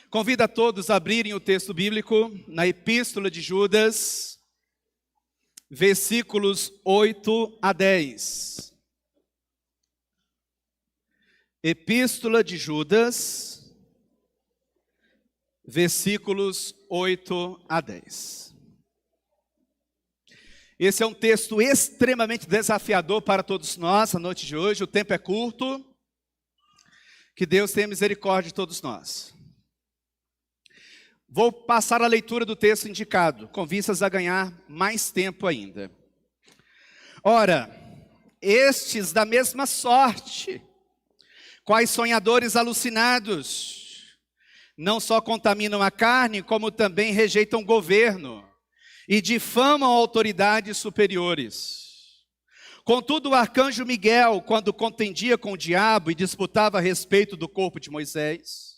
Convido a todos a abrirem o texto bíblico na Epístola de Judas, versículos 8 a 10. Epístola de Judas, versículos 8 a 10. Esse é um texto extremamente desafiador para todos nós, a noite de hoje. O tempo é curto. Que Deus tenha misericórdia de todos nós. Vou passar a leitura do texto indicado, com vistas a ganhar mais tempo ainda. Ora, estes da mesma sorte, quais sonhadores alucinados, não só contaminam a carne, como também rejeitam o governo e difamam autoridades superiores. Contudo, o arcanjo Miguel, quando contendia com o diabo e disputava a respeito do corpo de Moisés,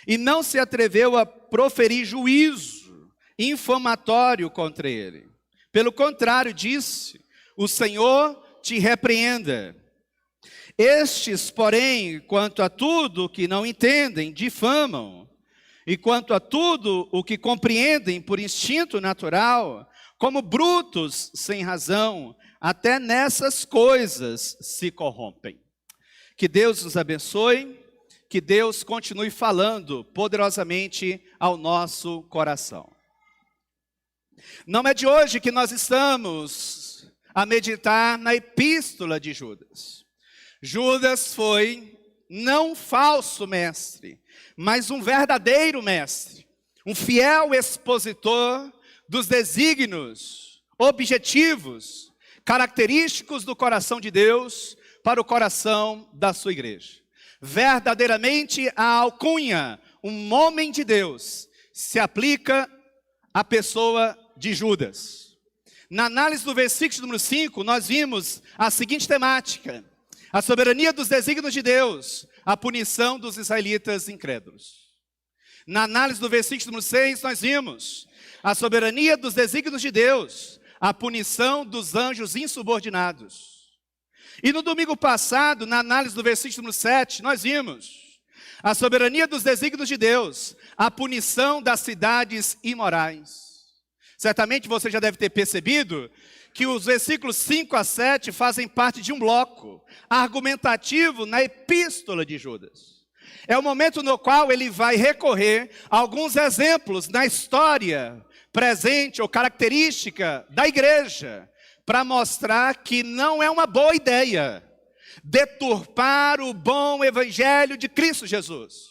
e não se atreveu a proferir juízo infamatório contra ele. Pelo contrário, disse: o Senhor te repreenda. Estes, porém, quanto a tudo o que não entendem, difamam, e quanto a tudo o que compreendem por instinto natural, como brutos sem razão, até nessas coisas se corrompem. Que Deus nos abençoe, que Deus continue falando poderosamente ao nosso coração. Não é de hoje que nós estamos a meditar na epístola de Judas. Judas foi não falso mestre, mas um verdadeiro mestre, um fiel expositor dos desígnios, objetivos, característicos do coração de Deus para o coração da sua igreja. Verdadeiramente a alcunha, um homem de Deus, se aplica à pessoa de Judas. Na análise do versículo número 5, nós vimos a seguinte temática: a soberania dos desígnios de Deus, a punição dos israelitas incrédulos. Na análise do versículo número 6, nós vimos a soberania dos desígnios de Deus, a punição dos anjos insubordinados. E no domingo passado, na análise do versículo número 7, nós vimos a soberania dos desígnios de Deus, a punição das cidades imorais. Certamente você já deve ter percebido que os versículos 5 a 7 fazem parte de um bloco argumentativo na epístola de Judas. É o momento no qual ele vai recorrer a alguns exemplos na história presente ou característica da igreja, para mostrar que não é uma boa ideia deturpar o bom evangelho de Cristo Jesus.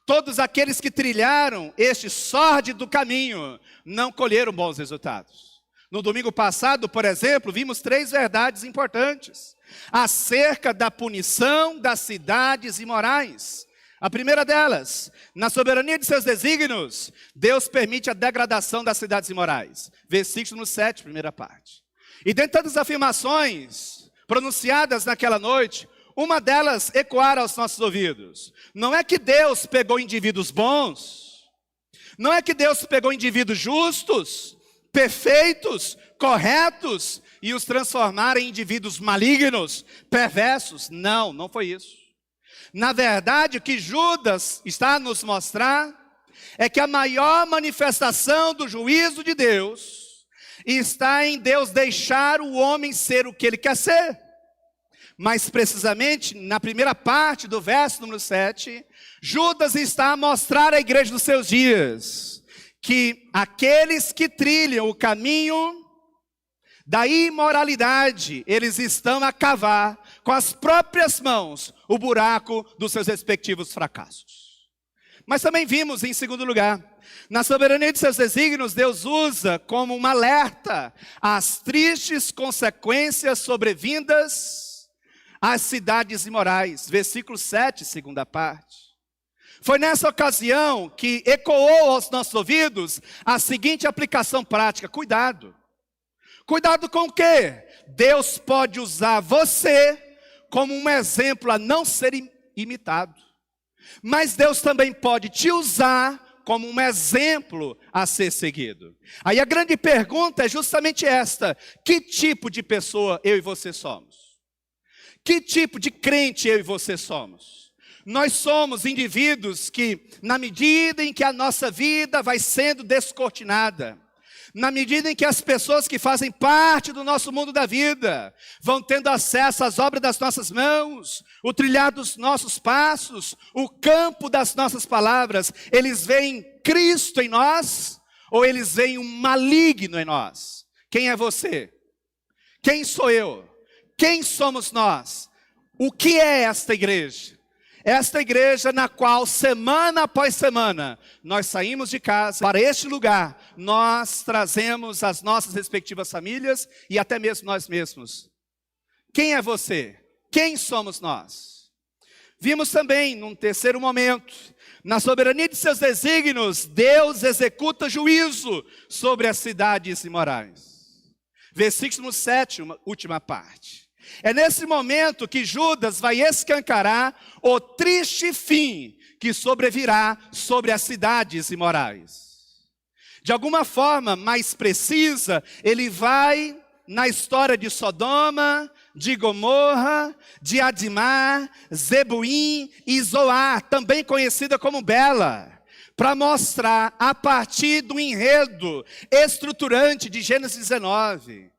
Todos aqueles que trilharam este sórdido caminho não colheram bons resultados. No domingo passado, por exemplo, vimos 3 verdades importantes acerca da punição das cidades imorais. A primeira delas: na soberania de seus desígnios, Deus permite a degradação das cidades imorais. Versículo 7, primeira parte. E dentre tantas afirmações pronunciadas naquela noite, uma delas ecoara aos nossos ouvidos. Não é que Deus pegou indivíduos bons, não é que Deus pegou indivíduos justos, perfeitos, corretos, e os transformaram em indivíduos malignos, perversos. Não, não foi isso. Na verdade, o que Judas está a nos mostrar é que a maior manifestação do juízo de Deus está em Deus deixar o homem ser o que ele quer ser. Mais precisamente, na primeira parte do verso número 7, Judas está a mostrar à igreja dos seus dias que aqueles que trilham o caminho da imoralidade, eles estão a cavar com as próprias mãos o buraco dos seus respectivos fracassos. Mas também vimos, em segundo lugar, na soberania de seus desígnios, Deus usa como um alerta as tristes consequências sobrevindas às cidades imorais. Versículo 7, segunda parte. Foi nessa ocasião que ecoou aos nossos ouvidos a seguinte aplicação prática: cuidado. Cuidado com o quê? Deus pode usar você como um exemplo a não ser imitado. Mas Deus também pode te usar como um exemplo a ser seguido. Aí a grande pergunta é justamente esta: que tipo de pessoa eu e você somos? Que tipo de crente eu e você somos? Nós somos indivíduos que, na medida em que a nossa vida vai sendo descortinada, na medida em que as pessoas que fazem parte do nosso mundo da vida vão tendo acesso às obras das nossas mãos, o trilhar dos nossos passos, o campo das nossas palavras, eles veem Cristo em nós ou eles veem um maligno em nós? Quem é você? Quem sou eu? Quem somos nós? O que é esta igreja? Esta igreja na qual, semana após semana, nós saímos de casa para este lugar, nós trazemos as nossas respectivas famílias e até mesmo nós mesmos. Quem é você? Quem somos nós? Vimos também, num terceiro momento, na soberania de seus desígnios, Deus executa juízo sobre as cidades imorais. Versículo 7, última parte. É nesse momento que Judas vai escancarar o triste fim que sobrevirá sobre as cidades imorais. De alguma forma mais precisa, ele vai na história de Sodoma, de Gomorra, de Adimá, Zeboim e Zoar, também conhecida como Bela, para mostrar a partir do enredo estruturante de Gênesis 19,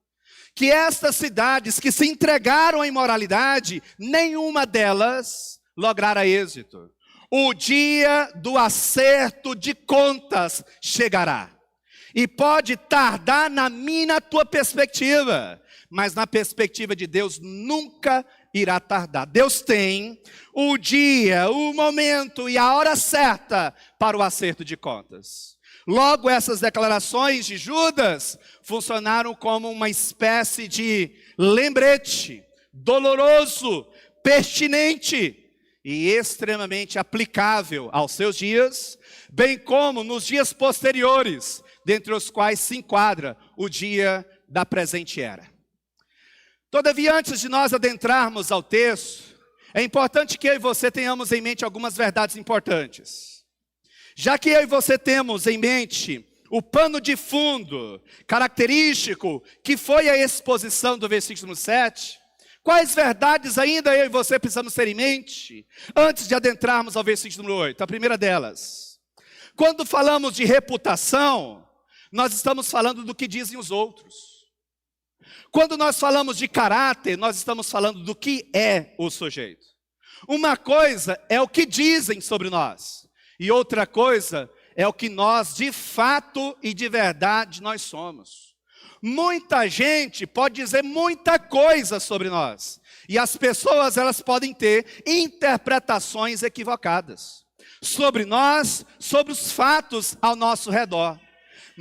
que estas cidades que se entregaram à imoralidade, nenhuma delas lograra êxito. O dia do acerto de contas chegará. E pode tardar na minha e na tua perspectiva, mas na perspectiva de Deus nunca irá tardar. Deus tem o dia, o momento e a hora certa para o acerto de contas. Logo, essas declarações de Judas funcionaram como uma espécie de lembrete doloroso, pertinente e extremamente aplicável aos seus dias, bem como nos dias posteriores, dentre os quais se enquadra o dia da presente era. Todavia, antes de nós adentrarmos ao texto, é importante que eu e você tenhamos em mente algumas verdades importantes. Já que eu e você temos em mente o pano de fundo característico que foi a exposição do versículo 7, quais verdades ainda eu e você precisamos ter em mente antes de adentrarmos ao versículo 8? A primeira delas, quando falamos de reputação, nós estamos falando do que dizem os outros. Quando nós falamos de caráter, nós estamos falando do que é o sujeito. Uma coisa é o que dizem sobre nós, e outra coisa é o que nós de fato e de verdade nós somos. Muita gente pode dizer muita coisa sobre nós, e as pessoas elas podem ter interpretações equivocadas sobre nós, sobre os fatos ao nosso redor.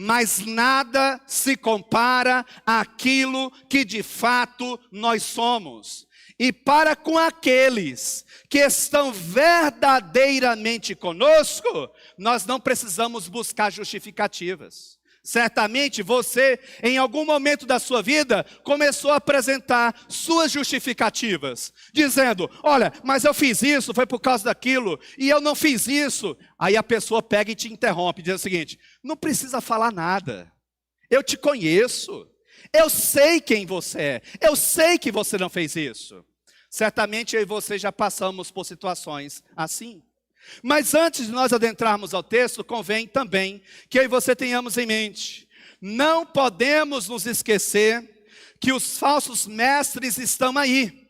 Mas nada se compara àquilo que de fato nós somos. E para com aqueles que estão verdadeiramente conosco, nós não precisamos buscar justificativas. Certamente você, em algum momento da sua vida, começou a apresentar suas justificativas, dizendo, olha, mas eu fiz isso, foi por causa daquilo, e eu não fiz isso. Aí a pessoa pega e te interrompe, diz o seguinte, não precisa falar nada, eu te conheço, eu sei quem você é, eu sei que você não fez isso. Certamente eu e você já passamos por situações assim. Mas antes de nós adentrarmos ao texto, convém também que eu e você tenhamos em mente, não podemos nos esquecer que os falsos mestres estão aí.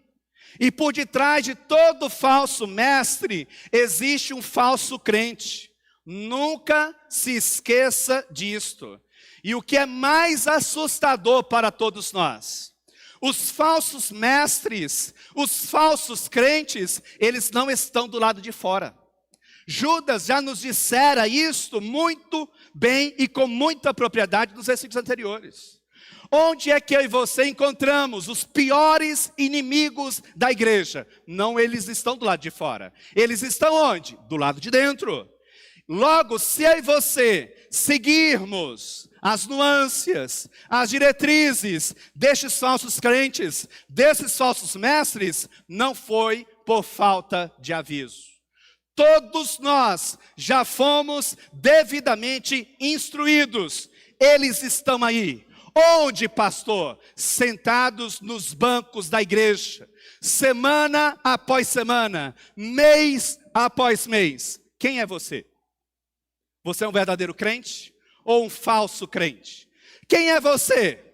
E por detrás de todo falso mestre, existe um falso crente. Nunca se esqueça disto. E o que é mais assustador para todos nós, os falsos mestres, os falsos crentes, eles não estão do lado de fora. Judas já nos dissera isto muito bem e com muita propriedade nos versículos anteriores. Onde é que eu e você encontramos os piores inimigos da igreja? Não, eles estão do lado de fora. Eles estão onde? Do lado de dentro. Logo, se eu e você seguirmos as nuances, as diretrizes destes falsos crentes, desses falsos mestres, não foi por falta de aviso. Todos nós já fomos devidamente instruídos. Eles estão aí. Onde, pastor? Sentados nos bancos da igreja. semana após semana, mês após mês. Quem é você? Você é um verdadeiro crente ou um falso crente? Quem é você?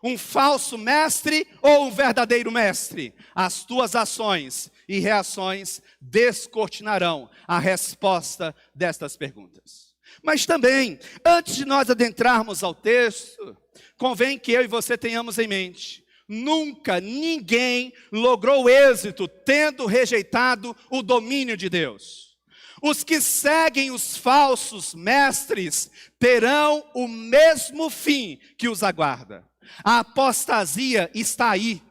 Um falso mestre ou um verdadeiro mestre? As tuas ações e reações descortinarão a resposta destas perguntas. Mas também, antes de nós adentrarmos ao texto, convém que eu e você tenhamos em mente: nunca ninguém logrou êxito tendo rejeitado o domínio de Deus. Os que seguem os falsos mestres terão o mesmo fim que os aguarda. A apostasia está aí.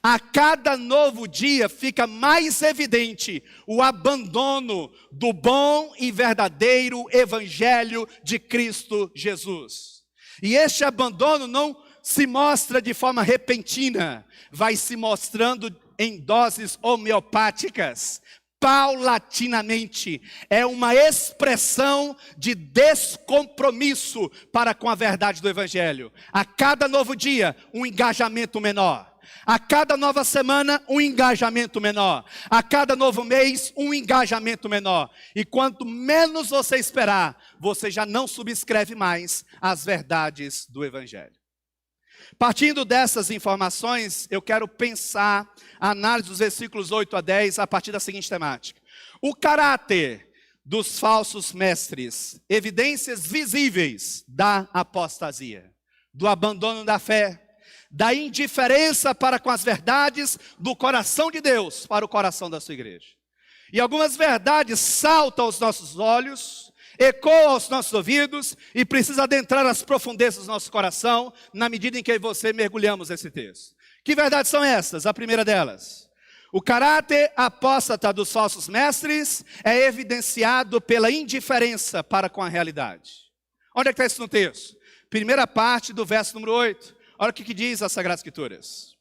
A cada novo dia fica mais evidente o abandono do bom e verdadeiro evangelho de Cristo Jesus. E este abandono não se mostra de forma repentina, vai se mostrando em doses homeopáticas, paulatinamente. É uma expressão de descompromisso para com a verdade do evangelho. A cada novo dia, um engajamento menor. A cada nova semana, um engajamento menor. A cada novo mês, um engajamento menor. E quanto menos você esperar, você já não subscreve mais as verdades do evangelho. Partindo dessas informações, eu quero pensar a análise dos versículos 8 a 10 a partir da seguinte temática: o caráter dos falsos mestres, evidências visíveis da apostasia, do abandono da fé, da indiferença para com as verdades do coração de Deus para o coração da sua igreja. E algumas verdades saltam aos nossos olhos, ecoam aos nossos ouvidos e precisa adentrar as profundezas do nosso coração na medida em que eu e você mergulhamos nesse texto. Que verdades são essas? A primeira delas: o caráter apóstata dos falsos mestres é evidenciado pela indiferença para com a realidade. Onde é que está isso no texto? Primeira parte do verso número 8. Olha o que diz as Sagradas Escrituras.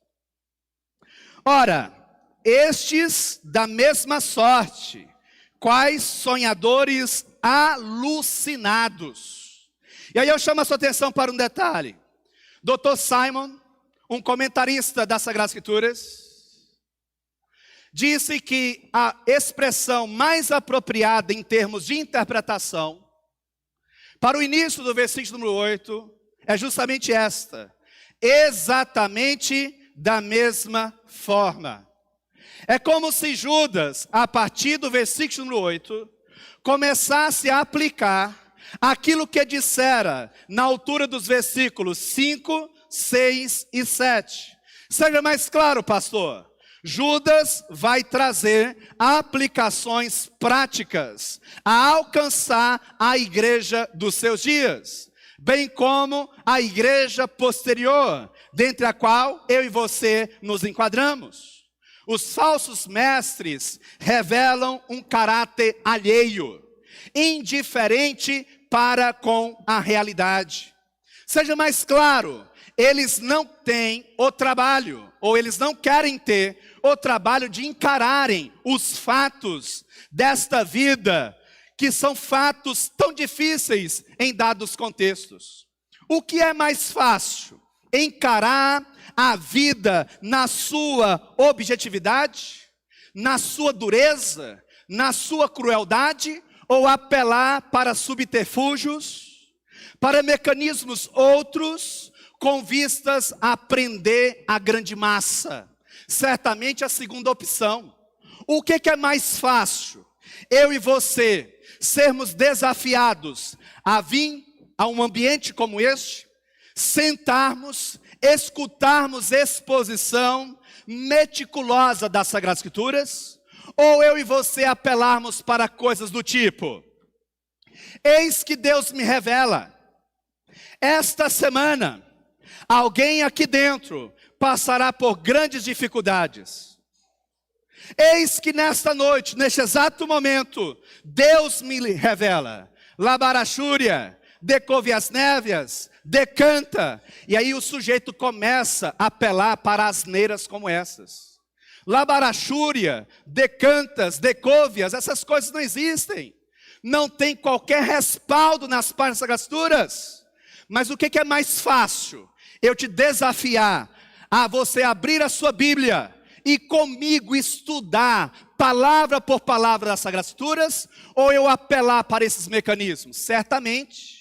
Ora, estes da mesma sorte, quais sonhadores alucinados. E aí eu chamo a sua atenção para um detalhe. Dr. Simon, um comentarista das Sagradas Escrituras, disse que a expressão mais apropriada em termos de interpretação para o início do versículo número 8 é justamente esta: exatamente da mesma forma. É como se Judas, a partir do versículo número 8, começasse a aplicar aquilo que dissera na altura dos versículos 5, 6 e 7. Seja mais claro, pastor. Judas vai trazer aplicações práticas a alcançar a igreja dos seus dias, bem como a igreja posterior, dentre a qual eu e você nos enquadramos. Os falsos mestres revelam um caráter alheio, indiferente para com a realidade. Seja mais claro, eles não têm o trabalho, ou eles não querem ter o trabalho de encararem os fatos desta vida, que são fatos tão difíceis em dados contextos. O que é mais fácil? Encarar a vida na sua objetividade, na sua dureza, na sua crueldade, ou apelar para subterfúgios, para mecanismos outros, com vistas a prender a grande massa? Certamente a segunda opção. O que é mais fácil? Eu e você sermos desafiados a vir a um ambiente como este, sentarmos, escutarmos exposição meticulosa das Sagradas Escrituras, ou eu e você apelarmos para coisas do tipo: eis que Deus me revela, esta semana, alguém aqui dentro passará por grandes dificuldades. Eis que nesta noite, neste exato momento, Deus me revela, Labarachúria, decouve as névias, decanta. E aí o sujeito começa a apelar para asneiras como essas. Labarachúria, decantas, decouvias, essas coisas não existem. Não tem qualquer respaldo nas páginas das Escrituras. Mas o que é mais fácil? Eu te desafiar a você abrir a sua Bíblia e comigo estudar palavra por palavra das Sagradas Escrituras, ou eu apelar para esses mecanismos? Certamente.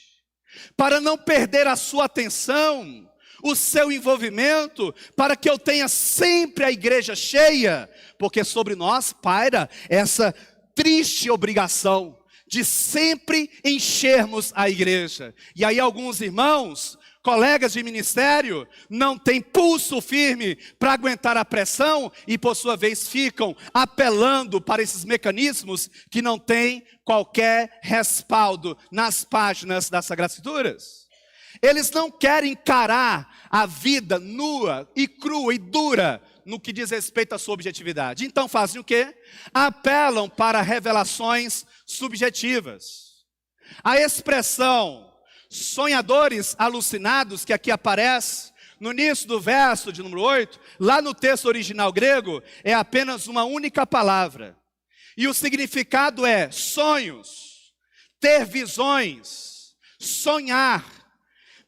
Para não perder a sua atenção, o seu envolvimento, para que eu tenha sempre a igreja cheia, porque sobre nós paira essa triste obrigação de sempre enchermos a igreja. E aí alguns irmãos, colegas de ministério, não têm pulso firme para aguentar a pressão e por sua vez ficam apelando para esses mecanismos que não têm qualquer respaldo nas páginas das Sagradas Escrituras. Eles não querem encarar a vida nua e crua e dura no que diz respeito à sua objetividade. Então fazem o quê? Apelam para revelações subjetivas. A expressão sonhadores alucinados, que aqui aparece no início do verso de número 8, lá no texto original grego, é apenas uma única palavra. E o significado é sonhos, ter visões, sonhar.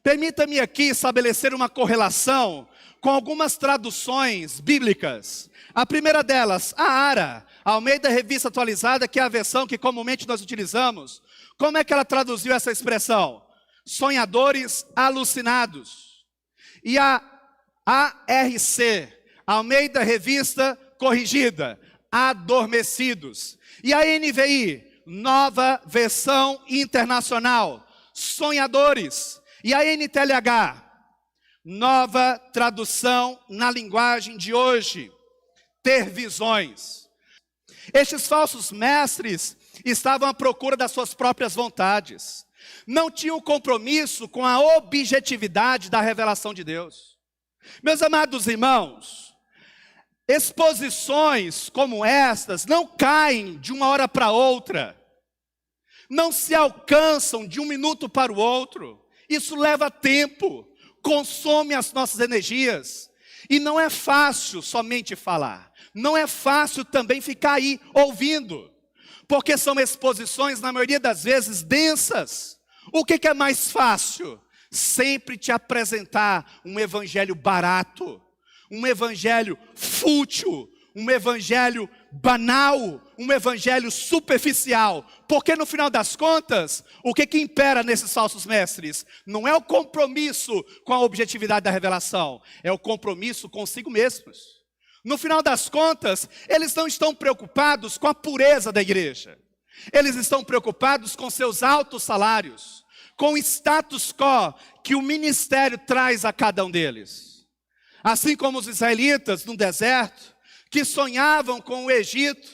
Permita-me aqui estabelecer uma correlação com algumas traduções bíblicas. A primeira delas, a ARA, Almeida Revista Atualizada, que é a versão que comumente nós utilizamos. Como é que ela traduziu essa expressão? Sonhadores alucinados. E a ARC, Almeida Revista Corrigida, adormecidos. E a NVI, Nova Versão Internacional, sonhadores. E a NTLH, Nova Tradução na Linguagem de Hoje, ter visões. Estes falsos mestres estavam à procura das suas próprias vontades. Não tinham compromisso com a objetividade da revelação de Deus. Meus amados irmãos, exposições como estas não caem de uma hora para outra. Não se alcançam de um minuto para o outro. Isso leva tempo, consome as nossas energias. E não é fácil somente falar. Não é fácil também ficar aí ouvindo. Porque são exposições, na maioria das vezes, densas. O que é mais fácil? Sempre te apresentar um evangelho barato, um evangelho fútil, um evangelho banal, um evangelho superficial. Porque no final das contas, o que impera nesses falsos mestres? Não é o compromisso com a objetividade da revelação, é o compromisso consigo mesmos. No final das contas, eles não estão preocupados com a pureza da igreja. Eles estão preocupados com seus altos salários, com o status quo que o ministério traz a cada um deles. Assim como os israelitas no deserto, que sonhavam com o Egito,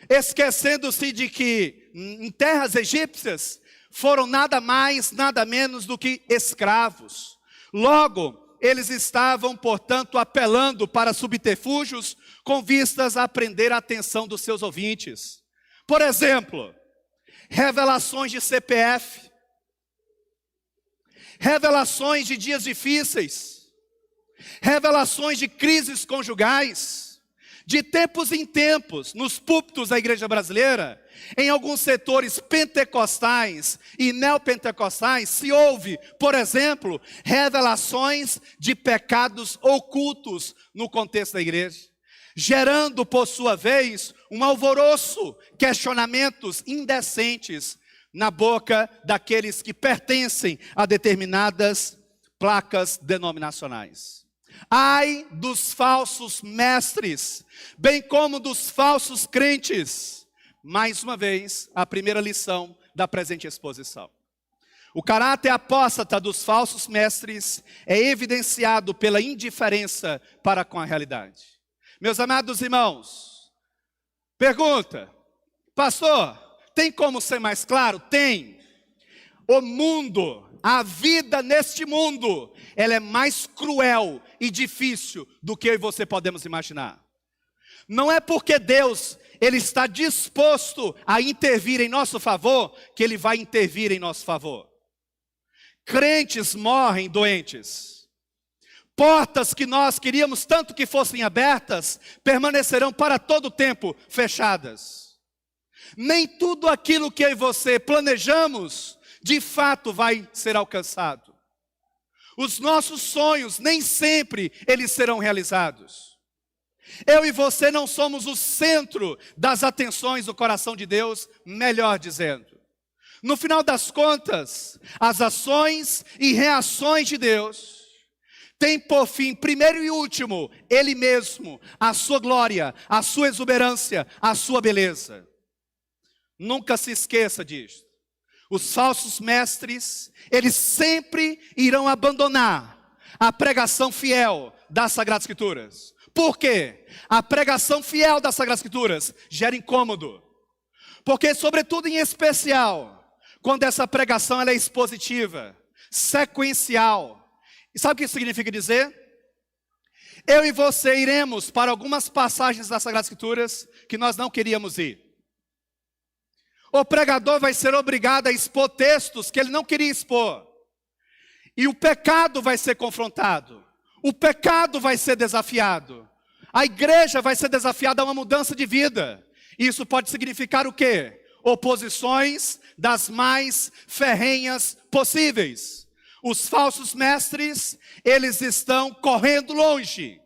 esquecendo-se de que em terras egípcias foram nada mais, nada menos do que escravos. Logo, eles estavam, portanto, apelando para subterfúgios com vistas a prender a atenção dos seus ouvintes. Por exemplo, revelações de CPF, revelações de dias difíceis, revelações de crises conjugais. De tempos em tempos, nos púlpitos da igreja brasileira, em alguns setores pentecostais e neopentecostais, se ouve, por exemplo, revelações de pecados ocultos no contexto da igreja, gerando, por sua vez, um alvoroço, questionamentos indecentes na boca daqueles que pertencem a determinadas placas denominacionais. Ai dos falsos mestres, bem como dos falsos crentes. Mais uma vez, a primeira lição da presente exposição. O caráter apóstata dos falsos mestres é evidenciado pela indiferença para com a realidade. Meus amados irmãos, pergunta, pastor, tem como ser mais claro? Tem. O mundo, a vida neste mundo, ela é mais cruel e difícil do que eu e você podemos imaginar. Não é porque Deus, Ele está disposto a intervir em nosso favor, que Ele vai intervir em nosso favor. Crentes morrem doentes. Portas que nós queríamos tanto que fossem abertas, permanecerão para todo o tempo fechadas. Nem tudo aquilo que eu e você planejamos, de fato vai ser alcançado. Os nossos sonhos, nem sempre eles serão realizados. Eu e você não somos o centro das atenções do coração de Deus, melhor dizendo. No final das contas, as ações e reações de Deus têm por fim, primeiro e último, Ele mesmo, a sua glória, a sua exuberância, a sua beleza. Nunca se esqueça disso. Os falsos mestres, eles sempre irão abandonar a pregação fiel das Sagradas Escrituras. Por quê? A pregação fiel das Sagradas Escrituras gera incômodo. Porque, sobretudo em especial, quando essa pregação ela é expositiva, sequencial. E sabe o que isso significa dizer? Eu e você iremos para algumas passagens das Sagradas Escrituras que nós não queríamos ir. O pregador vai ser obrigado a expor textos que ele não queria expor. E o pecado vai ser confrontado. O pecado vai ser desafiado. A igreja vai ser desafiada a uma mudança de vida. Isso pode significar o quê? Oposições das mais ferrenhas possíveis. Os falsos mestres, eles estão correndo longe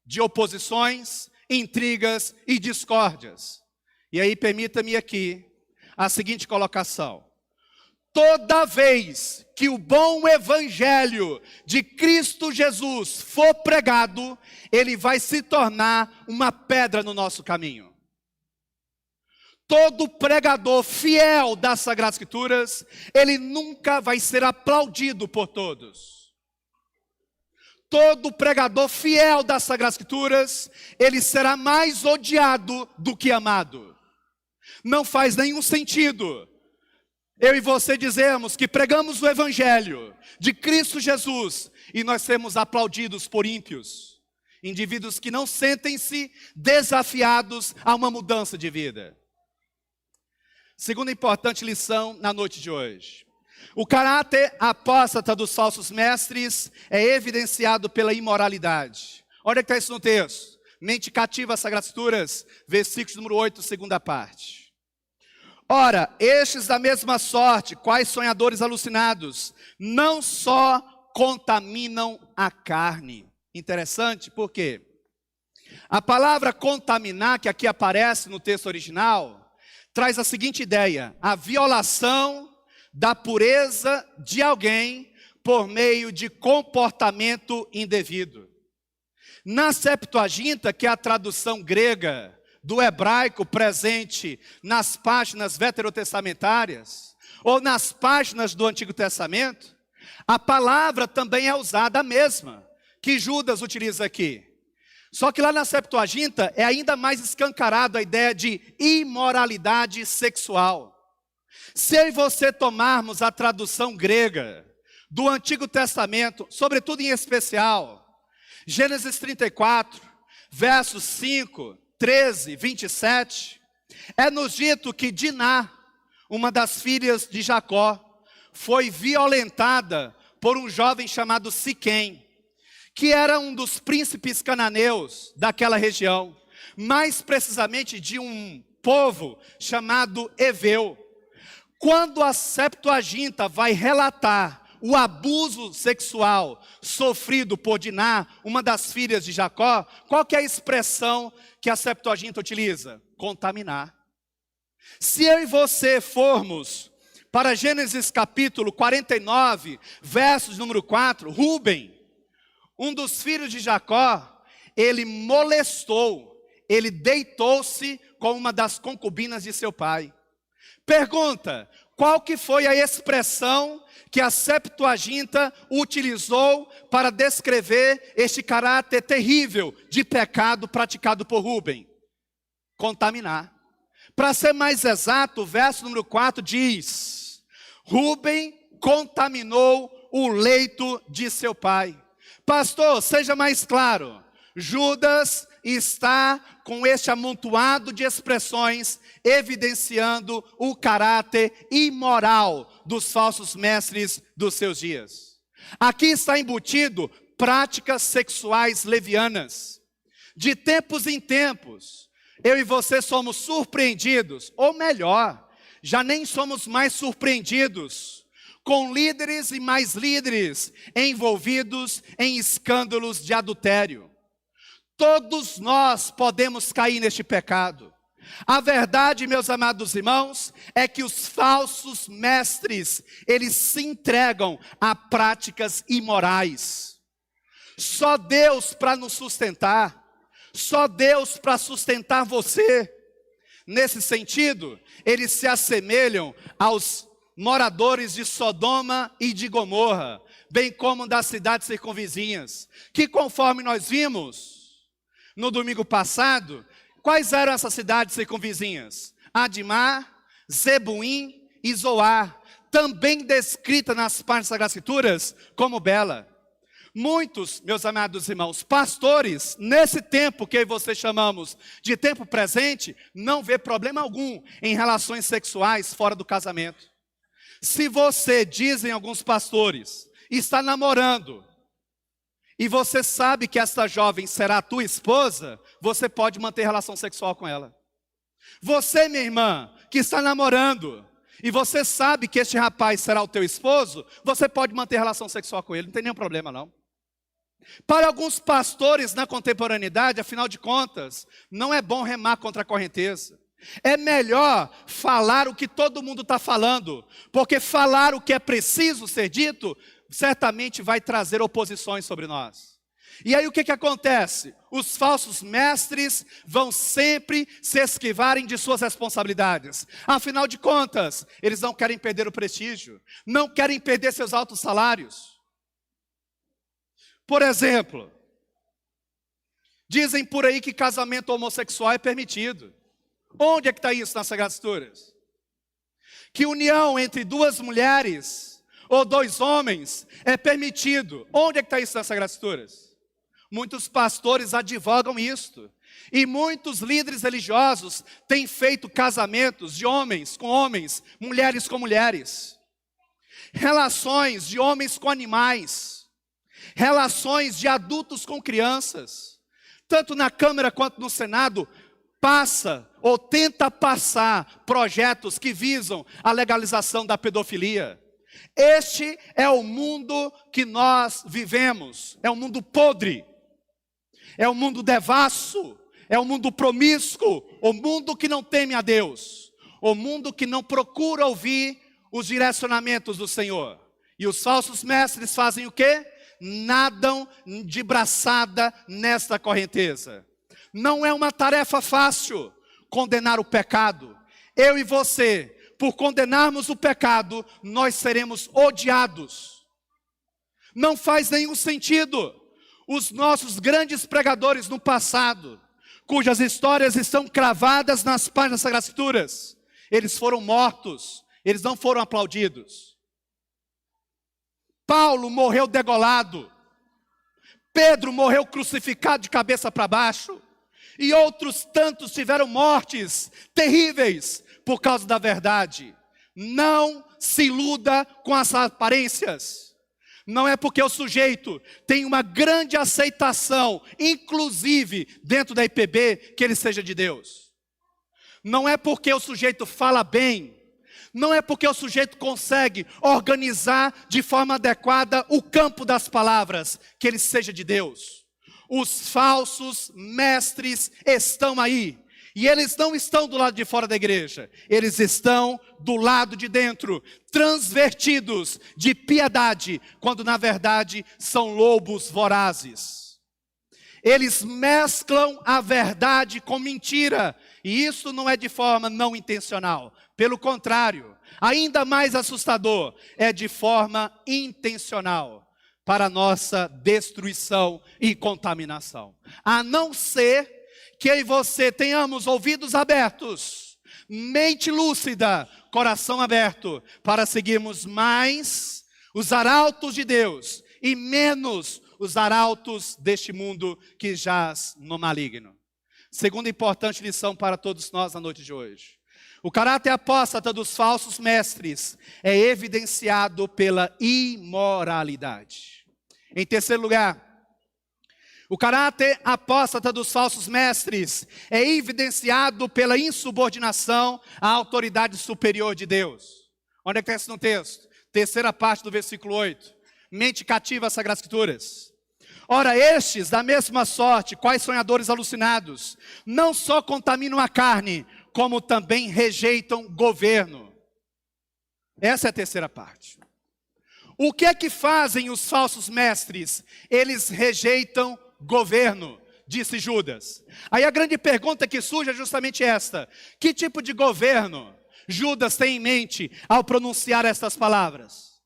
de oposições, intrigas e discórdias. E aí permita-me aqui a seguinte colocação: toda vez que o bom evangelho de Cristo Jesus for pregado, ele vai se tornar uma pedra no nosso caminho. Todo pregador fiel das Sagradas Escrituras, ele nunca vai ser aplaudido por todos. Todo pregador fiel das Sagradas Escrituras, ele será mais odiado do que amado. Não faz nenhum sentido eu e você dizemos que pregamos o Evangelho de Cristo Jesus e nós sermos aplaudidos por ímpios, indivíduos que não sentem-se desafiados a uma mudança de vida. Segunda importante lição na noite de hoje: o caráter apóstata dos falsos mestres é evidenciado pela imoralidade. Olha o que está isso no texto. Mente cativa às Sagradas Escrituras, versículo número 8, segunda parte. Ora, estes da mesma sorte, quais sonhadores alucinados, não só contaminam a carne. Interessante, por quê? A palavra contaminar, que aqui aparece no texto original, traz a seguinte ideia: a violação da pureza de alguém por meio de comportamento indevido. Na Septuaginta, que é a tradução grega do hebraico presente nas páginas veterotestamentárias, ou nas páginas do Antigo Testamento, a palavra também é usada a mesma, que Judas utiliza aqui. Só que lá na Septuaginta é ainda mais escancarado a ideia de imoralidade sexual. Se eu e você tomarmos a tradução grega do Antigo Testamento, sobretudo em especial, Gênesis 34, versos 5, 13, 27, é nos dito que Diná, uma das filhas de Jacó, foi violentada por um jovem chamado Siquém, que era um dos príncipes cananeus daquela região, mais precisamente de um povo chamado Eveu. Quando a Septuaginta vai relatar o abuso sexual sofrido por Diná, uma das filhas de Jacó, qual que é a expressão que a Septuaginta utiliza? Contaminar. Se eu e você formos para Gênesis capítulo 49, versos número 4, Rúben, um dos filhos de Jacó, ele molestou, ele deitou-se com uma das concubinas de seu pai. Pergunta: qual que foi a expressão que a Septuaginta utilizou para descrever este caráter terrível de pecado praticado por Rúben? Contaminar. Para ser mais exato, o verso número 4 diz: Rúben contaminou o leito de seu pai. Pastor, seja mais claro, Judas está com este amontoado de expressões evidenciando o caráter imoral dos falsos mestres dos seus dias. Aqui está embutido práticas sexuais levianas. De tempos em tempos, eu e você somos surpreendidos, ou melhor, já nem somos mais surpreendidos, com líderes e mais líderes envolvidos em escândalos de adultério. Todos nós podemos cair neste pecado. A verdade, meus amados irmãos, é que os falsos mestres, eles se entregam a práticas imorais. Só Deus para nos sustentar, só Deus para sustentar você. Nesse sentido, eles se assemelham aos moradores de Sodoma e de Gomorra, bem como das cidades circunvizinhas, que conforme nós vimos no domingo passado, quais eram essas cidades circunvizinhas? Adimá, Zebuim e Zoar, também descrita nas partes das Escrituras como Bela. Muitos, meus amados irmãos, pastores, nesse tempo que você chamamos de tempo presente, não vê problema algum em relações sexuais fora do casamento. Se você, dizem alguns pastores, está namorando, e você sabe que essa jovem será a tua esposa, você pode manter relação sexual com ela. Você, minha irmã, que está namorando, e você sabe que este rapaz será o teu esposo, você pode manter relação sexual com ele, não tem nenhum problema não. Para alguns pastores na contemporaneidade, afinal de contas, não é bom remar contra a correnteza. É melhor falar o que todo mundo está falando, porque falar o que é preciso ser dito, certamente vai trazer oposições sobre nós. E aí o que acontece? Os falsos mestres vão sempre se esquivarem de suas responsabilidades. Afinal de contas, eles não querem perder o prestígio, não querem perder seus altos salários. Por exemplo, dizem por aí que casamento homossexual é permitido. Onde é que está isso nas Sagradas Escrituras? Que união entre duas mulheres ou dois homens é permitido. Onde é que está isso nas Sagradas Escrituras? Muitos pastores advogam isto. E muitos líderes religiosos têm feito casamentos de homens com homens, mulheres com mulheres. Relações de homens com animais. Relações de adultos com crianças. Tanto na Câmara quanto no Senado, passa ou tenta passar projetos que visam a legalização da pedofilia. Este é o mundo que nós vivemos. É um mundo podre. É um mundo devasso. É um mundo promíscuo. O mundo que não teme a Deus. O mundo que não procura ouvir os direcionamentos do Senhor. E os falsos mestres fazem o quê? Nadam de braçada nesta correnteza. Não é uma tarefa fácil condenar o pecado. Eu e você, por condenarmos o pecado, nós seremos odiados. Não faz nenhum sentido. Os nossos grandes pregadores no passado, cujas histórias estão cravadas nas páginas das Sagradas Escrituras, eles foram mortos, eles não foram aplaudidos. Paulo morreu degolado. Pedro morreu crucificado de cabeça para baixo. E outros tantos tiveram mortes terríveis por causa da verdade. Não se iluda com as aparências. Não é porque o sujeito tem uma grande aceitação, inclusive dentro da IPB, que ele seja de Deus. Não é porque o sujeito fala bem. Não é porque o sujeito consegue organizar de forma adequada o campo das palavras, que ele seja de Deus. Os falsos mestres estão aí. E eles não estão do lado de fora da igreja. Eles estão do lado de dentro, transvertidos de piedade, quando na verdade são lobos vorazes. Eles mesclam a verdade com mentira. E isso não é de forma não intencional. Pelo contrário, ainda mais assustador, é de forma intencional para a nossa destruição e contaminação. A não ser que eu e você tenhamos ouvidos abertos, mente lúcida, coração aberto, para seguirmos mais os arautos de Deus e menos os arautos deste mundo que jaz no maligno. Segunda importante lição para todos nós na noite de hoje. O caráter apóstata dos falsos mestres é evidenciado pela imoralidade. Em terceiro lugar, o caráter apóstata dos falsos mestres é evidenciado pela insubordinação à autoridade superior de Deus. Onde é que está isso no texto? Terceira parte do versículo 8. Mente cativa às Sagradas Escrituras. Ora, estes, da mesma sorte, quais sonhadores alucinados, não só contaminam a carne, como também rejeitam governo. Essa é a terceira parte. O que é que fazem os falsos mestres? Eles rejeitam governo, disse Judas. Aí a grande pergunta que surge é justamente esta: que tipo de governo Judas tem em mente ao pronunciar estas palavras?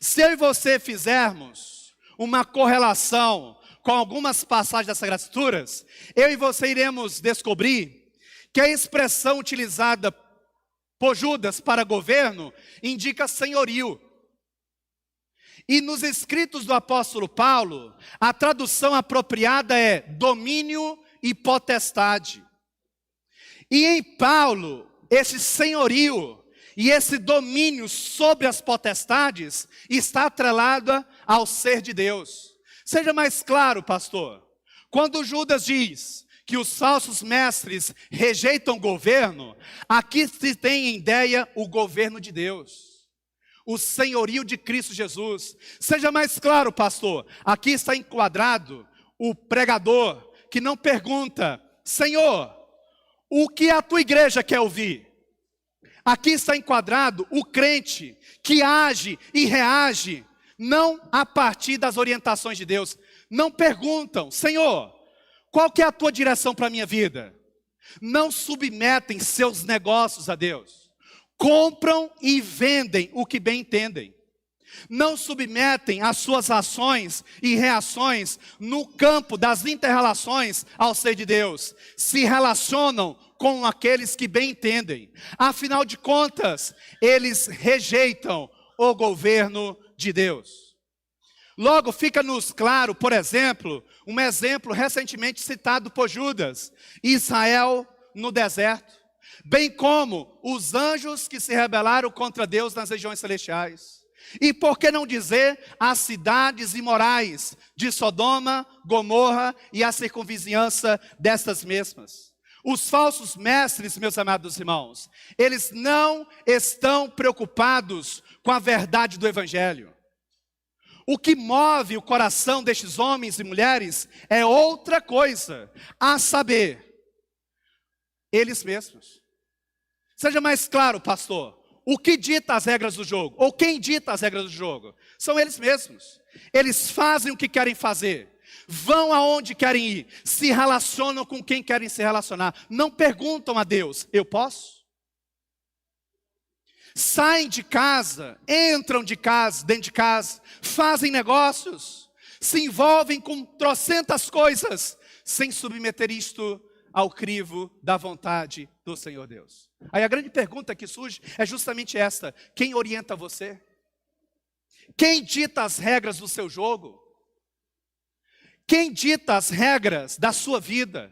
Se eu e você fizermos uma correlação com algumas passagens das Sagradas Escrituras, eu e você iremos descobrir que a expressão utilizada por Judas para governo indica senhorio. E nos escritos do apóstolo Paulo, a tradução apropriada é domínio e potestade. E em Paulo, esse senhorio e esse domínio sobre as potestades está atrelado ao ser de Deus. Seja mais claro, pastor, quando Judas diz que os falsos mestres rejeitam o governo, aqui se tem em ideia o governo de Deus, o senhorio de Cristo Jesus. Seja mais claro, pastor, aqui está enquadrado o pregador que não pergunta: Senhor, o que a tua igreja quer ouvir? Aqui está enquadrado o crente que age e reage não a partir das orientações de Deus. Não perguntam: Senhor, qual que é a tua direção para a minha vida? Não submetem seus negócios a Deus. Compram e vendem o que bem entendem. Não submetem as suas ações e reações no campo das inter-relações ao ser de Deus. Se relacionam com aqueles que bem entendem. Afinal de contas, eles rejeitam o governo de Deus. Logo, fica-nos claro, por exemplo, um exemplo recentemente citado por Judas: Israel no deserto. Bem como os anjos que se rebelaram contra Deus nas regiões celestiais. E por que não dizer as cidades imorais de Sodoma, Gomorra e a circunvizinhança destas mesmas? Os falsos mestres, meus amados irmãos, eles não estão preocupados com a verdade do Evangelho. O que move o coração destes homens e mulheres é outra coisa, a saber, eles mesmos. Seja mais claro, pastor, o que dita as regras do jogo, ou quem dita as regras do jogo, são eles mesmos. Eles fazem o que querem fazer, vão aonde querem ir, se relacionam com quem querem se relacionar, não perguntam a Deus: eu posso? Saem de casa, entram de casa, dentro de casa, fazem negócios, se envolvem com trocentas coisas, sem submeter isto ao crivo da vontade do Senhor Deus. Aí a grande pergunta que surge é justamente esta: quem orienta você? Quem dita as regras do seu jogo? Quem dita as regras da sua vida?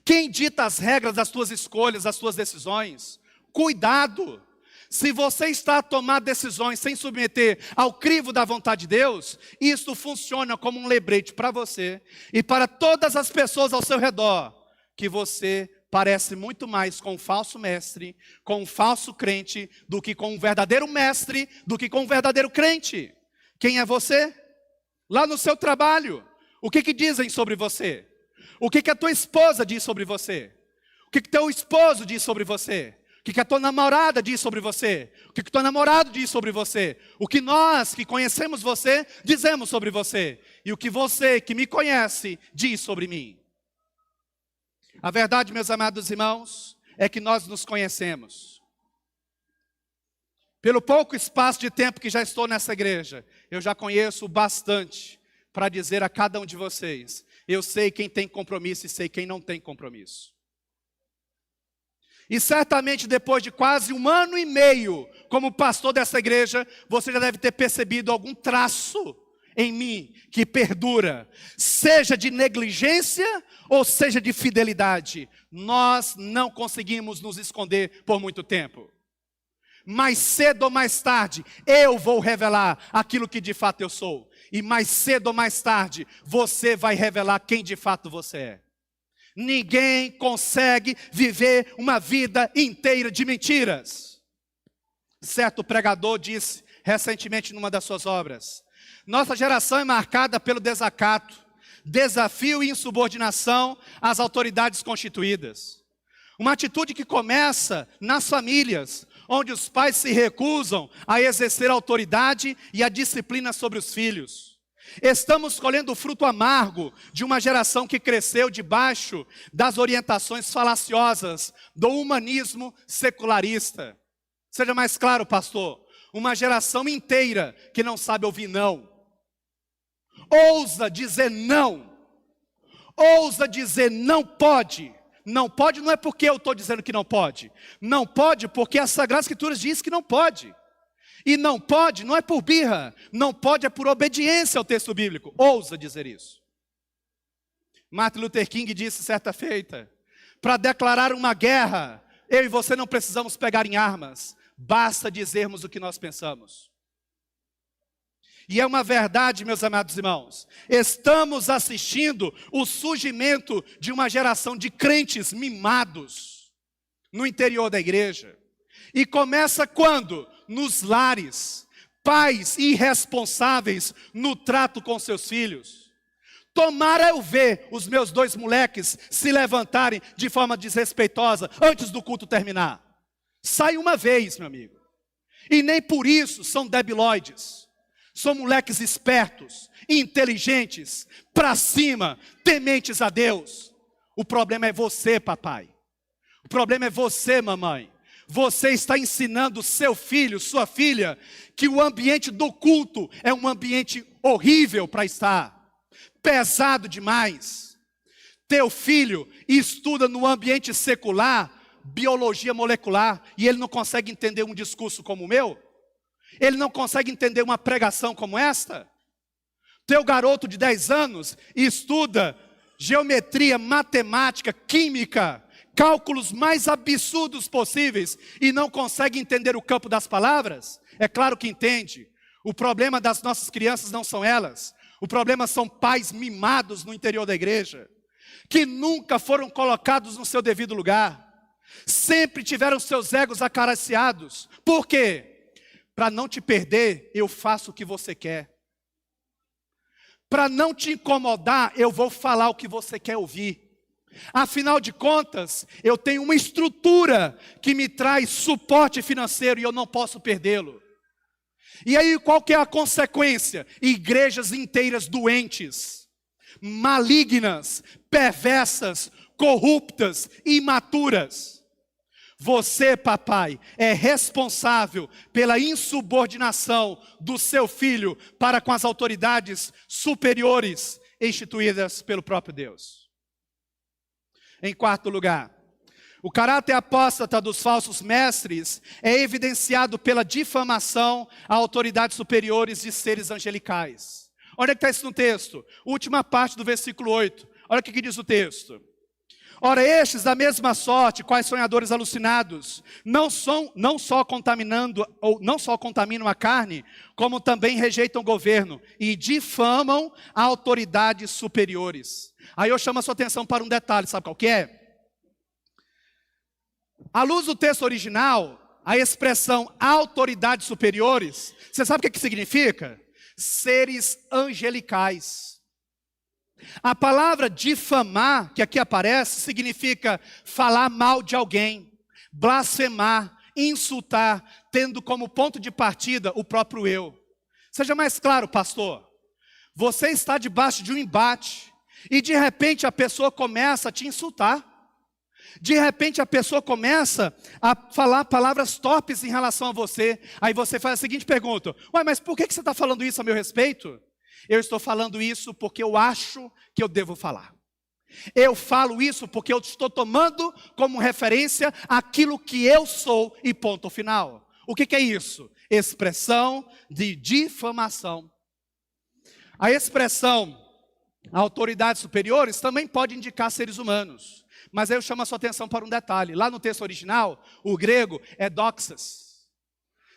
Quem dita as regras das suas escolhas, das suas decisões? Cuidado! Se você está a tomar decisões sem submeter ao crivo da vontade de Deus, isso funciona como um lembrete para você e para todas as pessoas ao seu redor, que você parece muito mais com um falso mestre, com um falso crente, do que com um verdadeiro mestre, do que com um verdadeiro crente. Quem é você? Lá no seu trabalho, o que dizem sobre você? O que a tua esposa diz sobre você? O que teu esposo diz sobre você? O que a tua namorada diz sobre você? O que o teu namorado diz sobre você? O que nós que conhecemos você, dizemos sobre você? E o que você que me conhece, diz sobre mim? A verdade, meus amados irmãos, é que nós nos conhecemos. Pelo pouco espaço de tempo que já estou nessa igreja, eu já conheço bastante para dizer a cada um de vocês: eu sei quem tem compromisso e sei quem não tem compromisso. E certamente depois de quase 1 ano e meio como pastor dessa igreja, você já deve ter percebido algum traço em mim que perdura, seja de negligência ou seja de fidelidade. Nós não conseguimos nos esconder por muito tempo. Mais cedo ou mais tarde, eu vou revelar aquilo que de fato eu sou. E mais cedo ou mais tarde, você vai revelar quem de fato você é. Ninguém consegue viver uma vida inteira de mentiras. Certo pregador disse recentemente numa das suas obras: nossa geração é marcada pelo desacato, desafio e insubordinação às autoridades constituídas. Uma atitude que começa nas famílias, onde os pais se recusam a exercer a autoridade e a disciplina sobre os filhos. Estamos colhendo o fruto amargo de uma geração que cresceu debaixo das orientações falaciosas do humanismo secularista. Seja mais claro, pastor, uma geração inteira que não sabe ouvir não. Ousa dizer não. Ousa dizer não pode. Não pode não é porque eu estou dizendo que não pode. Não pode porque as Sagradas Escrituras diz que não pode. E não pode não é por birra. Não pode é por obediência ao texto bíblico. Ousa dizer isso. Martin Luther King disse certa feita: para declarar uma guerra, eu e você não precisamos pegar em armas. Basta dizermos o que nós pensamos. E é uma verdade, meus amados irmãos. Estamos assistindo o surgimento de uma geração de crentes mimados no interior da igreja. E começa quando? Nos lares. Pais irresponsáveis no trato com seus filhos. Tomara eu ver os meus 2 moleques se levantarem de forma desrespeitosa antes do culto terminar. Sai uma vez, meu amigo. E nem por isso são debilóides. São moleques espertos, inteligentes, para cima, tementes a Deus. O problema é você, papai. O problema é você, mamãe. Você está ensinando seu filho, sua filha, que o ambiente do culto é um ambiente horrível para estar. Pesado demais. Teu filho estuda no ambiente secular biologia molecular e ele não consegue entender um discurso como o meu? Ele não consegue entender uma pregação como esta? Teu garoto de 10 anos estuda geometria, matemática, química, cálculos mais absurdos possíveis e não consegue entender o campo das palavras? É claro que entende. O problema das nossas crianças não são elas. O problema são pais mimados no interior da igreja, que nunca foram colocados no seu devido lugar. Sempre tiveram seus egos acariciados. Por quê? Para não te perder, eu faço o que você quer. Para não te incomodar, eu vou falar o que você quer ouvir. Afinal de contas, eu tenho uma estrutura que me traz suporte financeiro e eu não posso perdê-lo. E aí qual que é a consequência? Igrejas inteiras doentes, malignas, perversas, corruptas, imaturas. Você, papai, é responsável pela insubordinação do seu filho para com as autoridades superiores instituídas pelo próprio Deus. Em quarto lugar, o caráter apóstata dos falsos mestres é evidenciado pela difamação a autoridades superiores de seres angelicais. Olha que está isso no texto, última parte do versículo 8. Olha o que diz o texto. Ora, estes da mesma sorte, quais sonhadores alucinados, não só contaminam a carne, como também rejeitam o governo e difamam autoridades superiores. Aí eu chamo a sua atenção para um detalhe, sabe qual que é? À luz do texto original, a expressão autoridades superiores, você sabe o que significa? Seres angelicais. A palavra difamar, que aqui aparece, significa falar mal de alguém, blasfemar, insultar, tendo como ponto de partida o próprio eu. Seja mais claro, pastor. Você está debaixo de um embate e de repente a pessoa começa a te insultar. De repente a pessoa começa a falar palavras torpes em relação a você. Aí você faz a seguinte pergunta: ué, mas por que você está falando isso a meu respeito? Eu estou falando isso porque eu acho que eu devo falar. Eu falo isso porque eu estou tomando como referência aquilo que eu sou e ponto final. O que é isso? Expressão de difamação. A expressão autoridades superiores também pode indicar seres humanos. Mas aí eu chamo a sua atenção para um detalhe. Lá no texto original, o grego é doxas,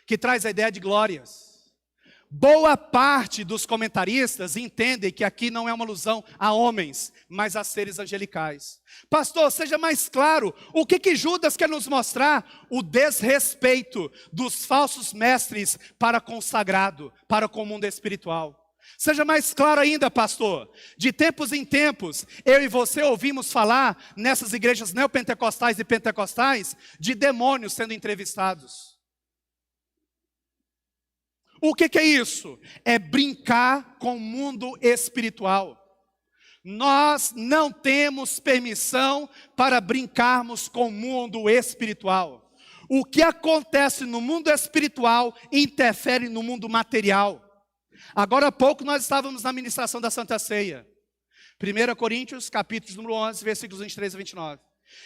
que traz a ideia de glórias. Boa parte dos comentaristas entendem que aqui não é uma alusão a homens, mas a seres angelicais. Pastor, seja mais claro, o que Judas quer nos mostrar? O desrespeito dos falsos mestres para com o sagrado, para com o mundo espiritual. Seja mais claro ainda, pastor. De tempos em tempos, eu e você ouvimos falar nessas igrejas neopentecostais e pentecostais de demônios sendo entrevistados. O que é isso? É brincar com o mundo espiritual. Nós não temos permissão para brincarmos com o mundo espiritual. O que acontece no mundo espiritual interfere no mundo material. Agora há pouco nós estávamos na ministração da Santa Ceia. 1 Coríntios, capítulo número 11, versículos 23 a 29.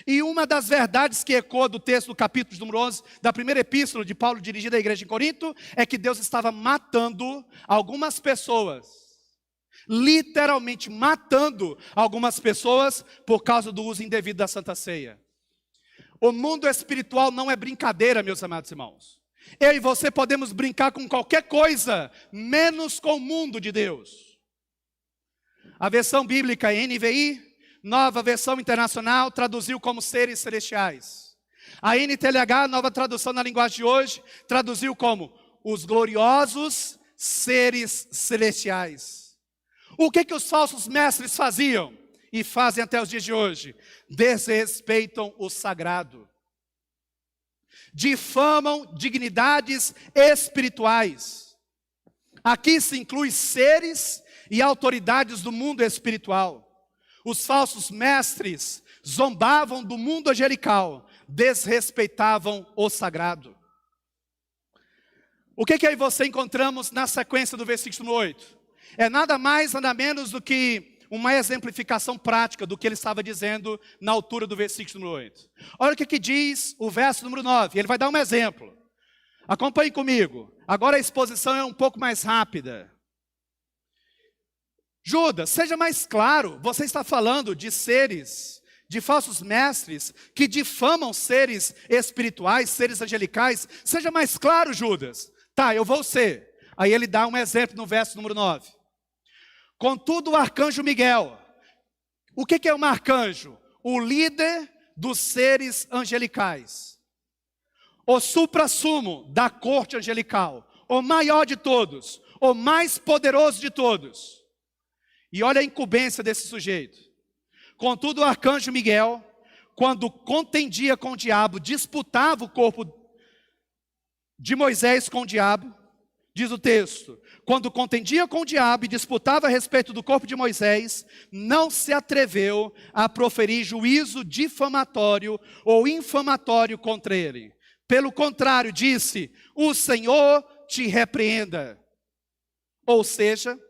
E uma das verdades que ecoa do texto do capítulo número 11, da primeira epístola de Paulo dirigida à igreja em Corinto, é que Deus estava matando algumas pessoas. Literalmente matando algumas pessoas por causa do uso indevido da Santa Ceia. O mundo espiritual não é brincadeira, meus amados irmãos. Eu e você podemos brincar com qualquer coisa, menos com o mundo de Deus. A versão bíblica NVI, Nova Versão Internacional, traduziu como seres celestiais. A NTLH, nova tradução na linguagem de hoje, traduziu como os gloriosos seres celestiais. O que os falsos mestres faziam? E fazem até os dias de hoje? Desrespeitam o sagrado. Difamam dignidades espirituais. Aqui se inclui seres e autoridades do mundo espiritual. Os falsos mestres zombavam do mundo angelical, desrespeitavam o sagrado. O que aí você encontramos na sequência do versículo 8? É nada mais, nada menos do que uma exemplificação prática do que ele estava dizendo na altura do versículo número 8. Olha o que diz o verso número 9. Ele vai dar um exemplo. Acompanhe comigo. Agora a exposição é um pouco mais rápida. Judas, seja mais claro. Você está falando de seres, de falsos mestres, que difamam seres espirituais, seres angelicais. Seja mais claro, Judas. Tá, eu vou ser. Aí ele dá um exemplo no verso número 9. Contudo, o arcanjo Miguel. O que é um arcanjo? O líder dos seres angelicais. O suprassumo da corte angelical. O maior de todos. O mais poderoso de todos. E olha a incumbência desse sujeito. Contudo, o arcanjo Miguel, quando contendia com o diabo, disputava o corpo de Moisés com o diabo. Diz o texto, quando contendia com o diabo e disputava a respeito do corpo de Moisés, não se atreveu a proferir juízo difamatório ou infamatório contra ele. Pelo contrário, disse, o Senhor te repreenda. Ou seja,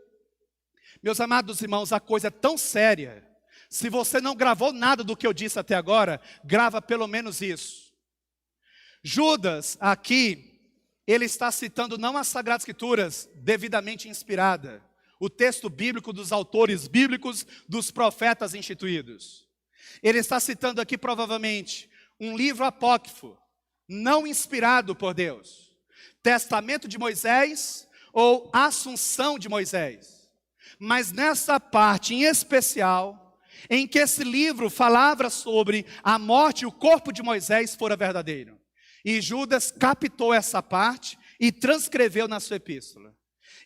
meus amados irmãos, a coisa é tão séria. Se você não gravou nada do que eu disse até agora, grava pelo menos isso. Judas, aqui, ele está citando não as Sagradas Escrituras devidamente inspirada, o texto bíblico dos autores bíblicos, dos profetas instituídos. Ele está citando aqui provavelmente um livro apócrifo, não inspirado por Deus. Testamento de Moisés ou Assunção de Moisés. Mas nessa parte em especial, em que esse livro falava sobre a morte e o corpo de Moisés fora verdadeiro. E Judas captou essa parte e transcreveu na sua epístola.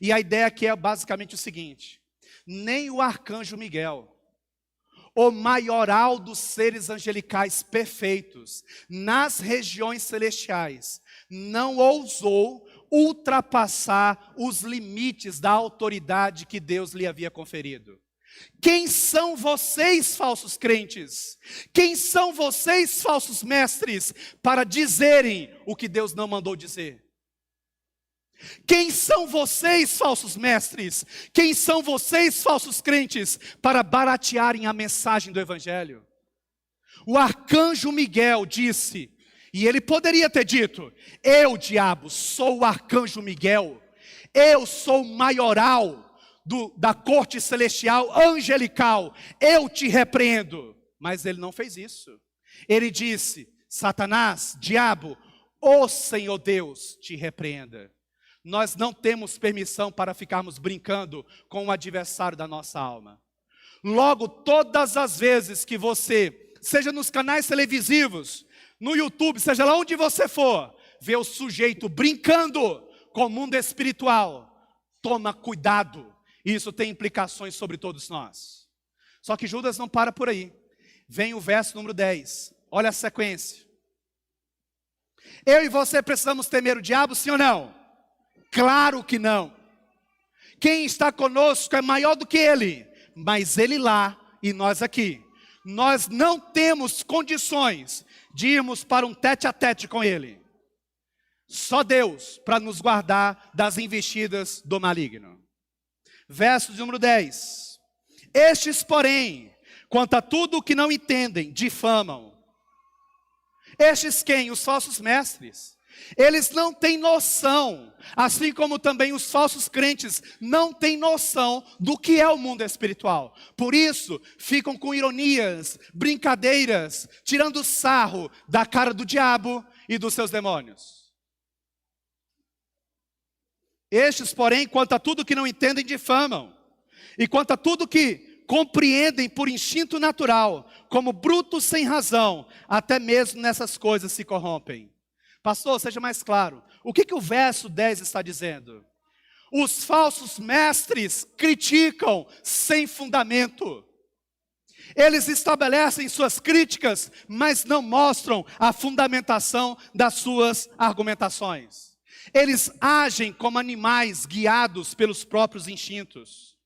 E a ideia aqui é basicamente o seguinte: nem o arcanjo Miguel, o maioral dos seres angelicais perfeitos, nas regiões celestiais, não ousou ultrapassar os limites da autoridade que Deus lhe havia conferido. Quem são vocês, falsos crentes? Quem são vocês, falsos mestres, para dizerem o que Deus não mandou dizer? Quem são vocês, falsos mestres? Quem são vocês, falsos crentes, para baratearem a mensagem do Evangelho? O arcanjo Miguel disse, e ele poderia ter dito, eu, diabo, sou o arcanjo Miguel, eu sou o maioral da corte celestial, angelical, eu te repreendo. Mas ele não fez isso. Ele disse, Satanás, diabo, o Senhor Deus te repreenda. Nós não temos permissão para ficarmos brincando com o adversário da nossa alma. Logo, todas as vezes que você, seja nos canais televisivos, no YouTube, seja lá onde você for, vê o sujeito brincando com o mundo espiritual, toma cuidado. Isso tem implicações sobre todos nós. Só que Judas não para por aí. Vem o verso número 10. Olha a sequência. Eu e você precisamos temer o diabo, sim ou não? Claro que não. Quem está conosco é maior do que ele, mas ele lá e nós aqui. Nós não temos condições de irmos para um tete-a-tete com ele. Só Deus para nos guardar das investidas do maligno. Verso número 10. Estes, porém, quanto a tudo o que não entendem, difamam. Estes quem? Os falsos mestres. Eles não têm noção, assim como também os falsos crentes não têm noção do que é o mundo espiritual. Por isso, ficam com ironias, brincadeiras, tirando sarro da cara do diabo e dos seus demônios. Estes, porém, quanto a tudo que não entendem, difamam. E quanto a tudo que compreendem por instinto natural, como brutos sem razão, até mesmo nessas coisas se corrompem. Pastor, seja mais claro. O que o verso 10 está dizendo? Os falsos mestres criticam sem fundamento. Eles estabelecem suas críticas, mas não mostram a fundamentação das suas argumentações. Eles agem como animais guiados pelos próprios instintos.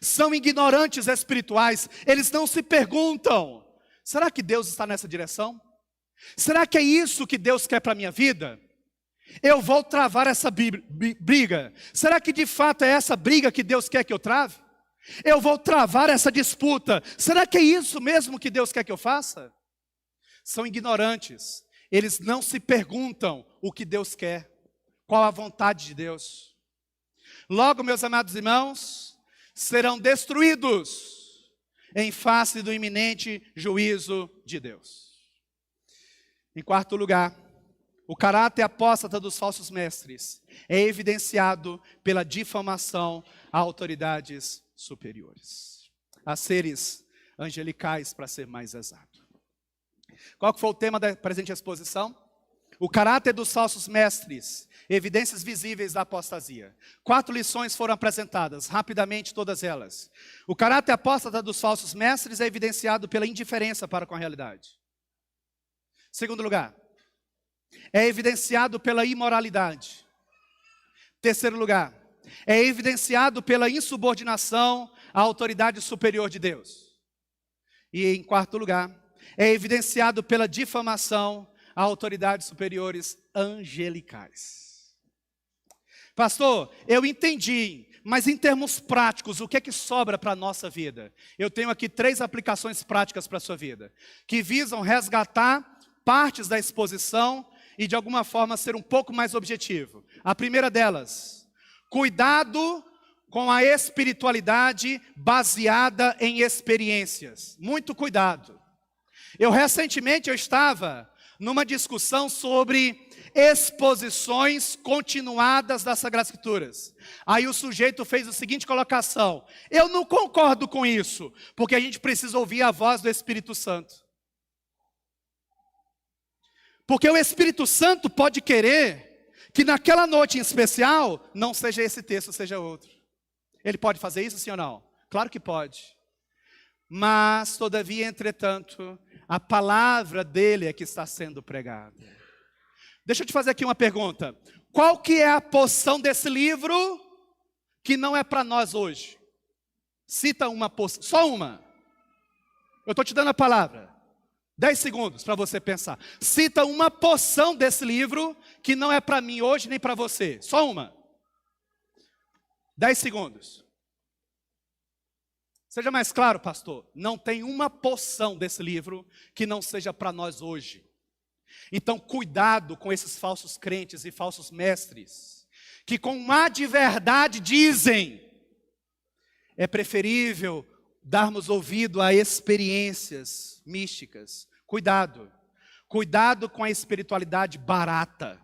São ignorantes espirituais. Eles não se perguntam: será que Deus está nessa direção? Será que é isso que Deus quer para a minha vida? Eu vou travar essa briga. Será que de fato é essa briga que Deus quer que eu trave? Eu vou travar essa disputa. Será que é isso mesmo que Deus quer que eu faça? São ignorantes. Eles não se perguntam o que Deus quer. Qual a vontade de Deus? Logo, meus amados irmãos, serão destruídos em face do iminente juízo de Deus. Em quarto lugar, o caráter apóstata dos falsos mestres é evidenciado pela difamação a autoridades superiores, a seres angelicais, para ser mais exato. Qual que foi o tema da presente exposição? O caráter dos falsos mestres, evidências visíveis da apostasia. 4 lições foram apresentadas, rapidamente todas elas. O caráter apóstata dos falsos mestres é evidenciado pela indiferença para com a realidade. Segundo lugar, é evidenciado pela imoralidade. Terceiro lugar, é evidenciado pela insubordinação à autoridade superior de Deus. E em quarto lugar, é evidenciado pela difamação a autoridades superiores angelicais. Pastor, eu entendi, mas em termos práticos, o que é que sobra para a nossa vida? Eu tenho aqui 3 aplicações práticas para a sua vida, que visam resgatar partes da exposição e de alguma forma ser um pouco mais objetivo. A primeira delas, cuidado com a espiritualidade baseada em experiências. Muito cuidado. Recentemente eu estava numa discussão sobre exposições continuadas das Sagradas Escrituras. Aí o sujeito fez a seguinte colocação: eu não concordo com isso, porque a gente precisa ouvir a voz do Espírito Santo. Porque o Espírito Santo pode querer que naquela noite em especial, não seja esse texto, seja outro. Ele pode fazer isso, sim ou não? Claro que pode. Mas, todavia, entretanto, a palavra dele é que está sendo pregada. Deixa eu te fazer aqui uma pergunta. Qual que é a porção desse livro que não é para nós hoje? Cita uma porção, só uma. Eu estou te dando a palavra. 10 segundos para você pensar. Cita uma porção desse livro que não é para mim hoje nem para você. Só uma. 10 segundos. Seja mais claro, pastor. Não tem uma porção desse livro que não seja para nós hoje. Então, cuidado com esses falsos crentes e falsos mestres, que com má de verdade dizem: é preferível darmos ouvido a experiências místicas. Cuidado. Cuidado com a espiritualidade barata.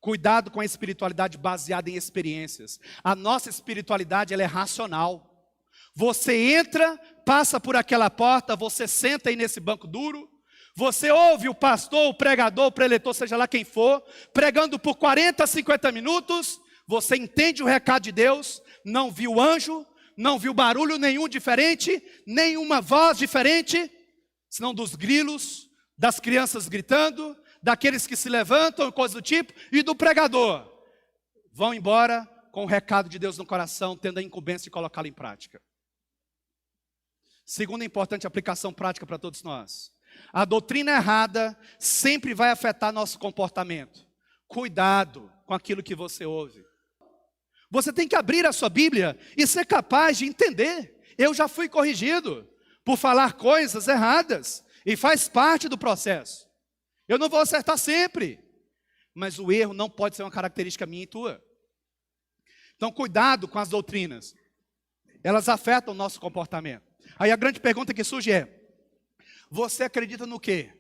Cuidado com a espiritualidade baseada em experiências. A nossa espiritualidade, ela é racional. Você entra, passa por aquela porta, você senta aí nesse banco duro, você ouve o pastor, o pregador, o preletor, seja lá quem for, pregando por 40, 50 minutos, você entende o recado de Deus, não viu anjo, não viu barulho nenhum diferente, nenhuma voz diferente, senão dos grilos, das crianças gritando, daqueles que se levantam, coisa do tipo, e do pregador. Vão embora com o recado de Deus no coração, tendo a incumbência de colocá-lo em prática. Segunda importante aplicação prática para todos nós. A doutrina errada sempre vai afetar nosso comportamento. Cuidado com aquilo que você ouve. Você tem que abrir a sua Bíblia e ser capaz de entender. Eu já fui corrigido por falar coisas erradas e faz parte do processo. Eu não vou acertar sempre, mas o erro não pode ser uma característica minha e tua. Então, cuidado com as doutrinas. Elas afetam o nosso comportamento. Aí a grande pergunta que surge é: você acredita no quê?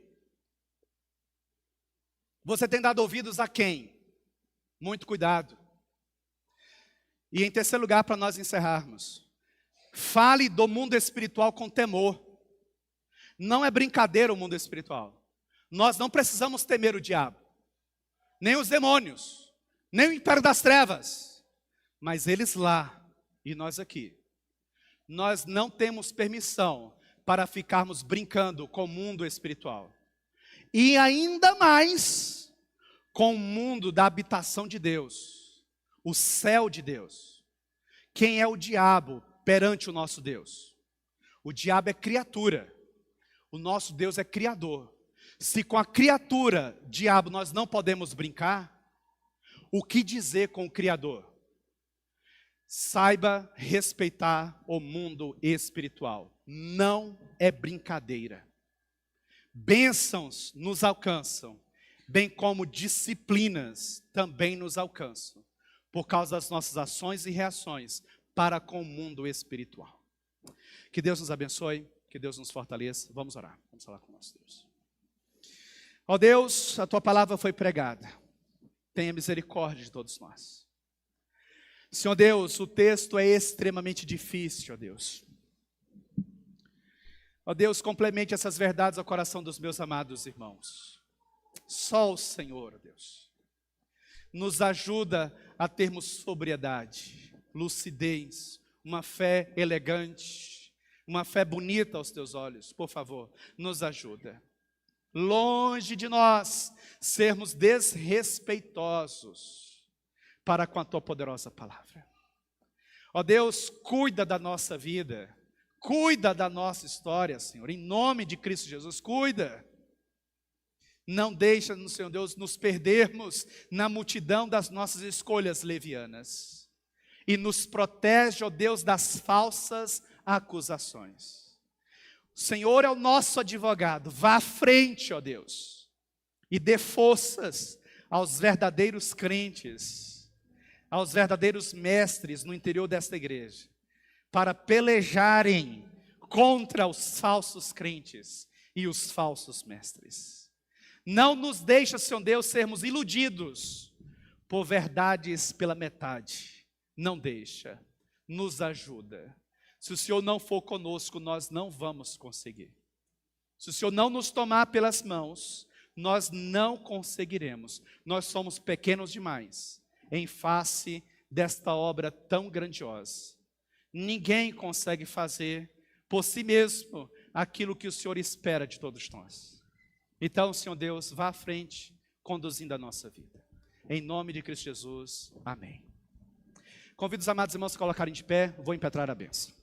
Você tem dado ouvidos a quem? Muito cuidado. E em terceiro lugar, para nós encerrarmos, fale do mundo espiritual com temor. Não é brincadeira o mundo espiritual. Nós não precisamos temer o diabo, nem os demônios, nem o império das trevas, mas eles lá e nós aqui. Nós não temos permissão para ficarmos brincando com o mundo espiritual. E ainda mais com o mundo da habitação de Deus, o céu de Deus. Quem é o diabo perante o nosso Deus? O diabo é criatura, o nosso Deus é criador. Se com a criatura, diabo, nós não podemos brincar, o que dizer com o Criador? Saiba respeitar o mundo espiritual. Não é brincadeira. Bênçãos nos alcançam, bem como disciplinas também nos alcançam, por causa das nossas ações e reações para com o mundo espiritual. Que Deus nos abençoe, que Deus nos fortaleça. Vamos orar. Vamos falar com o nosso Deus. Ó Deus, a tua palavra foi pregada. Tenha misericórdia de todos nós. Senhor Deus, o texto é extremamente difícil, ó Deus. Ó Deus, complemente essas verdades ao coração dos meus amados irmãos. Só o Senhor, ó Deus, nos ajuda a termos sobriedade, lucidez, uma fé elegante, uma fé bonita aos teus olhos. Por favor, nos ajuda. Longe de nós sermos desrespeitosos para com a tua poderosa palavra. Ó Deus, cuida da nossa vida, cuida da nossa história, Senhor, em nome de Cristo Jesus, cuida. Não deixa, Senhor Deus, nos perdermos na multidão das nossas escolhas levianas. E nos protege, ó Deus, das falsas acusações. O Senhor é o nosso advogado. Vá à frente, ó Deus, e dê forças aos verdadeiros crentes, aos verdadeiros mestres no interior desta igreja, para pelejarem contra os falsos crentes e os falsos mestres. Não nos deixa, Senhor Deus, sermos iludidos por verdades pela metade. Não deixa, nos ajuda. Se o Senhor não for conosco, nós não vamos conseguir. Se o Senhor não nos tomar pelas mãos, nós não conseguiremos. Nós somos pequenos demais em face desta obra tão grandiosa. Ninguém consegue fazer por si mesmo aquilo que o Senhor espera de todos nós. Então, Senhor Deus, vá à frente, conduzindo a nossa vida. Em nome de Cristo Jesus, amém. Convido os amados irmãos a colocarem de pé, vou impetrar a bênção.